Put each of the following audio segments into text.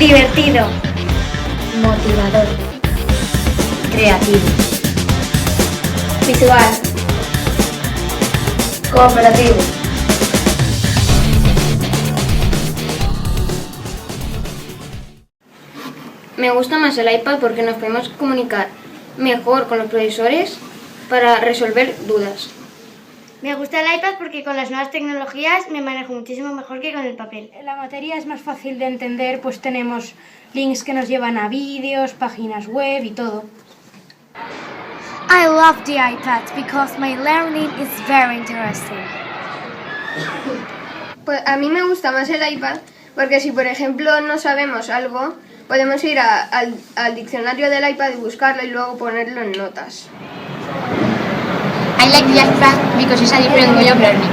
Divertido. Motivador. Creativo. Visual. Cooperativo. Me gusta más el iPad porque nos podemos comunicar mejor con los profesores para resolver dudas. Me gusta el iPad porque con las nuevas tecnologías me manejo muchísimo mejor que con el papel. La materia es más fácil de entender, pues tenemos links que nos llevan a vídeos, páginas web y todo. I love the iPad because my learning is very interesting. Pues a mí me gusta más el iPad porque si por ejemplo no sabemos algo, podemos ir al diccionario del iPad y buscarlo y luego ponerlo en notas. I like the iPad because it's a different way of learning.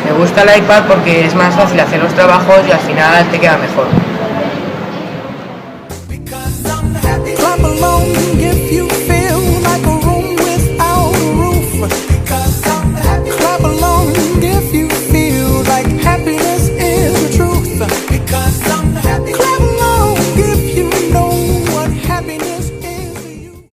Me gusta el iPad porque es más fácil hacer los trabajos y al final te queda mejor. Clap along.